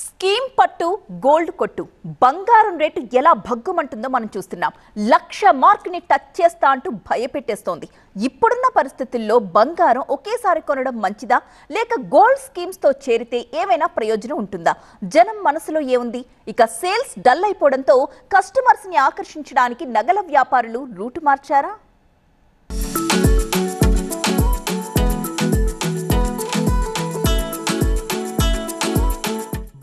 Scheme పట్టు gold కొట్టు బంగారం రేటు ఎలా భగ్గుమంటుందో మనం చూస్తున్నాం. 1,00,000 మార్క్ ని టచ్ చేస్తా అంటూ భయపెట్టేస్తోంది. ఇప్పుడున్న పరిస్థితుల్లో బంగారం ఒకేసారి కొనడం మంచిదా లేక గోల్డ్ స్కీమ్స్ తో చేరితే ఏమైనా ప్రయోజనం ఉంటుందా? జనం మనసులో ఏముంది? ఇక సేల్స్ డల్ అయిపోవడంతో కస్టమర్స్ ని ఆకర్షించడానికి నగల వ్యాపారులు రూటు మార్చారా?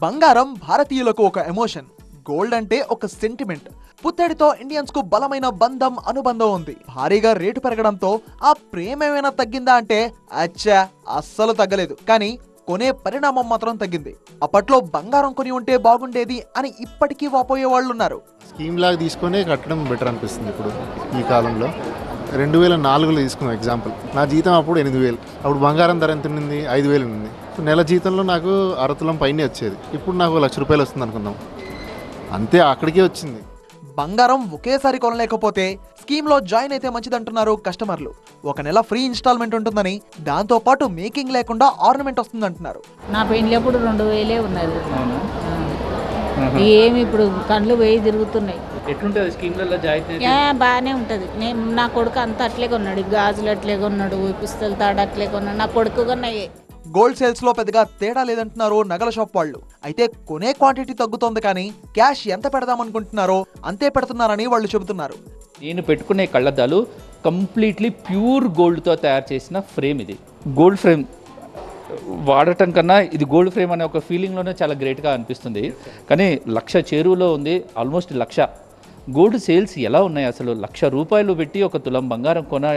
బంగారం భారతీయులకు ఒక ఎమోషన్, గోల్డ్ అంటే ఒక సెంటిమెంట్. పుత్తడితో ఇండియన్స్ కు బలమైన అనుబంధం ఉంది. భారీగా రేటు పెరగడంతో ఆ ప్రేమ ఏమైనా తగ్గిందా అంటే అచ్చా అస్సలు తగ్గలేదు. కానీ కొనే పరిణామం మాత్రం తగ్గింది. అప్పట్లో బంగారం కొని ఉంటే బాగుండేది అని ఇప్పటికీ వాపోయే వాళ్ళు ఉన్నారు. స్కీమ్ లాగా తీసుకొని కట్టడం బెటర్ అనిపిస్తుంది. ఇప్పుడు ఈ కాలంలో 2004లో తీసుకున్నాం ఎగ్జాంపుల్. నా జీతం అప్పుడు 8,000. అప్పుడు బంగారం ధర ఎంత ఉంది? 5,000 ఉంది. నెల జీతంలో నాకు అరతులం పైనే వచ్చేది. ఇప్పుడు నాకు ₹1,00,000 వస్తుంది అనుకుందాం. అంతే, అక్కడికే వచ్చింది. బంగారం ఒకేసారి కొనలేకపోతే స్కీమ్ లో జాయిన్ అయితే మంచిదంటున్నారు కస్టమర్లు. ఒక నెల ఫ్రీ ఇన్స్టాల్మెంట్ ఉంటుందని, దాంతో పాటు మేకింగ్ లేకుండా ఆర్నమెంట్ వస్తుందంటున్నారు. నా పెళ్ళప్పుడు 2,000 ఉన్నది. ఏమి ఇప్పుడు కళ్ళు వేయి తిరుగుతున్నాయి. ఎట్లుంటుంది స్కీమ్లలో జాయిన్? బాగానే ఉంటుంది. నా కొడుకు అంతా అట్లే కొన్నాడు. గాజులు అట్లే కొన్నాడు, పుస్తల తాడు అట్లే కొన్నాడు. నా కొడుకు కొన్నాయి. గోల్డ్ సేల్స్ లో పెద్దగా తేడా లేదంటున్నారు నగల షాప్ వాళ్ళు. అయితే కొనే క్వాంటిటీ తగ్గుతోంది, కానీ క్యాష్ ఎంత పెడదామనుకుంటున్నారో అంతే పెడుతున్నారని వాళ్ళు చెబుతున్నారు. నేను పెట్టుకునే కళ్ళద్దాలు కంప్లీట్లీ ప్యూర్ గోల్డ్తో తయారు చేసిన ఫ్రేమ్. ఇది గోల్డ్ ఫ్రేమ్ వాడటం కన్నా ఇది గోల్డ్ ఫ్రేమ్ అనే ఒక ఫీలింగ్లోనే చాలా గ్రేట్గా అనిపిస్తుంది. కానీ 1,00,000 చేరువలో ఉంది, ఆల్మోస్ట్ 1,00,000. గోల్డ్ సేల్స్ ఎలా ఉన్నాయి అసలు? ₹1,00,000 పెట్టి ఒక తులం బంగారం కొనే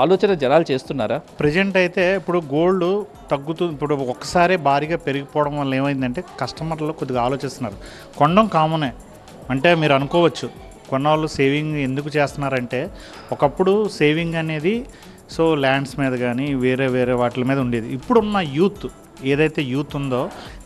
ఆలోచన జనాలు చేస్తున్నారా? ప్రజెంట్ అయితే ఇప్పుడు గోల్డ్ తగ్గుతుంది. ఇప్పుడు ఒక్కసారి భారీగా పెరిగిపోవడం వల్ల ఏమైందంటే కస్టమర్లు కొద్దిగా ఆలోచిస్తున్నారు. కొనడం కామనే అంటే మీరు అనుకోవచ్చు. కొన్నవాళ్ళు సేవింగ్ ఎందుకు చేస్తున్నారంటే, ఒకప్పుడు సేవింగ్ అనేది సో ల్యాండ్స్ మీద కానీ వేరే వాటి మీద ఉండేది. ఇప్పుడున్న యూత్ ఏదైతే యూత్ ఉందో,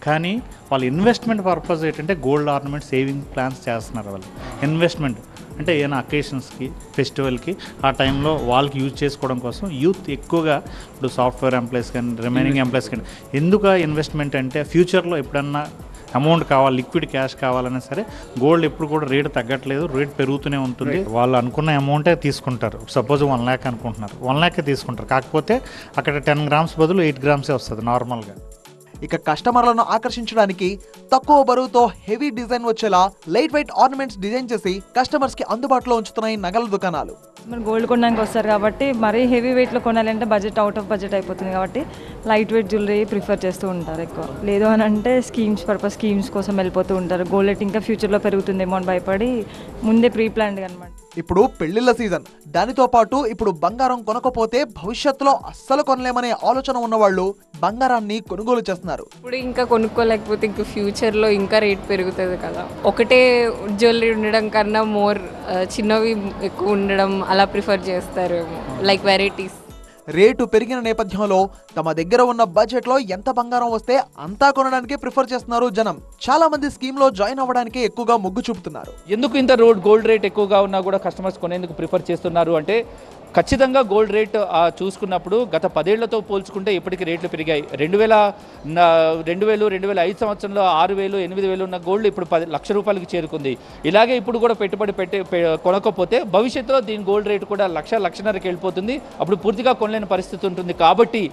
కానీ వాళ్ళ ఇన్వెస్ట్మెంట్ పర్పస్ ఏంటంటే గోల్డ్ ఆర్నమెంట్ సేవింగ్ ప్లాన్స్ చేస్తున్నారు. వాళ్ళు ఇన్వెస్ట్మెంట్ అంటే ఏమైనా అకేషన్స్కి, ఫెస్టివల్కి ఆ టైంలో వాళ్ళకి యూజ్ చేసుకోవడం కోసం యూత్ ఎక్కువగా ఇప్పుడు సాఫ్ట్వేర్ ఎంప్లాయీస్ కానీ రిమైనింగ్ ఎంప్లాయీస్ కానీ ఎందుకు ఇన్వెస్ట్మెంట్ అంటే ఫ్యూచర్లో ఎప్పుడన్నా అమౌంట్ కావాలి, లిక్విడ్ క్యాష్ కావాలన్నా సరే గోల్డ్ ఎప్పుడు కూడా రేటు తగ్గట్లేదు, రేట్ పెరుగుతూనే ఉంటుంది. వాళ్ళు అనుకున్న అమౌంటే తీసుకుంటారు. సపోజ్ 1,00,000 అనుకుంటున్నారు, 1,00,000 తీసుకుంటారు. కాకపోతే అక్కడ 10 గ్రామ్స్ బదులు 8 గ్రామ్సే వస్తుంది నార్మల్గా. ఇక కస్టమర్లను ఆకర్షించడానికి తక్కువ బరువుతో హెవీ డిజైన్ వచ్చేలా లైట్ వెయిట్ ఆర్నమెంట్స్ డిజైన్ చేసి కస్టమర్స్ కి అందుబాటులో ఉంచుతున్నాయి నగల దుకాణాలు. మరి గోల్డ్ కొనడానికి వస్తారు కాబట్టి మరీ హెవీ వెయిట్లో కొనాలంటే బడ్జెట్ అవుట్ ఆఫ్ బడ్జెట్ అయిపోతుంది. కాబట్టి లైట్ వెయిట్ జ్యువెలరీ ప్రిఫర్ చేస్తూ ఉంటారు ఎక్కువ. లేదు అని అంటే స్కీమ్స్ కోసం వెళ్ళిపోతూ ఉంటారు. గోల్డ్ రేట్ ఇంకా ఫ్యూచర్లో పెరుగుతుందేమో అని భయపడి ముందే ప్రీ ప్లాన్డ్ అనమాట. ఇప్పుడు పెళ్లిళ్ళ సీజన్, దానితో పాటు ఇప్పుడు బంగారం కొనకపోతే భవిష్యత్తులో అస్సలు కొనలేమనే ఆలోచన ఉన్నవాళ్ళు బంగారాన్ని కొనుగోలు చేస్తున్నారు. ఇప్పుడు ఇంకా కొనుక్కోలేకపోతే ఇంకా ఫ్యూచర్లో ఇంకా రేట్ పెరుగుతుంది కదా. ఒకటే జ్యువెలరీ ఉండడం కన్నా చిన్నవి ఎక్కువ ఉండడం అలా ప్రిఫర్ చేస్తారు, లైక్ వెరైటీస్. రేటు పెరిగిన నేపథ్యంలో తమ దగ్గర ఉన్న బడ్జెట్ లో ఎంత బంగారం వస్తే అంతా కొనడానికి ప్రిఫర్ చేస్తున్నారు జనం. చాలా మంది స్కీమ్ లో జాయిన్ అవ్వడానికి ఎక్కువగా మొగ్గు చూపుతున్నారు. ఎందుకు ఇంత గోల్డ్ రేట్ ఎక్కువగా ఉన్నా కూడా కస్టమర్స్ కొనేందుకు ప్రిఫర్ చేస్తున్నారు అంటే, ఖచ్చితంగా గోల్డ్ రేట్ చూసుకున్నప్పుడు గత 10 ఏళ్లతో పోల్చుకుంటే ఇప్పటికీ రేట్లు పెరిగాయి. 2005 సంవత్సరంలో 6,000, 8,000 ఉన్న గోల్డ్ ఇప్పుడు ₹10,00,000 చేరుకుంది. ఇలాగే ఇప్పుడు కూడా పెట్టుబడి కొనకపోతే భవిష్యత్తులో దీని గోల్డ్ రేటు కూడా 1,00,000-1,50,000కి వెళ్ళిపోతుంది. అప్పుడు పూర్తిగా కొనలేని పరిస్థితి ఉంటుంది. కాబట్టి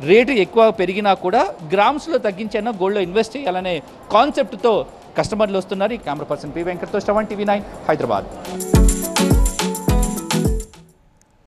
రేటు ఎక్కువ పెరిగినా కూడా గ్రామ్స్లో తగ్గించైనా గోల్డ్లో ఇన్వెస్ట్ చేయాలనే కాన్సెప్ట్తో కస్టమర్లు వస్తున్నారు. కెమెరా పర్సన్ పి వెంకట్తో, శ్రవణ్, TV9 హైదరాబాద్.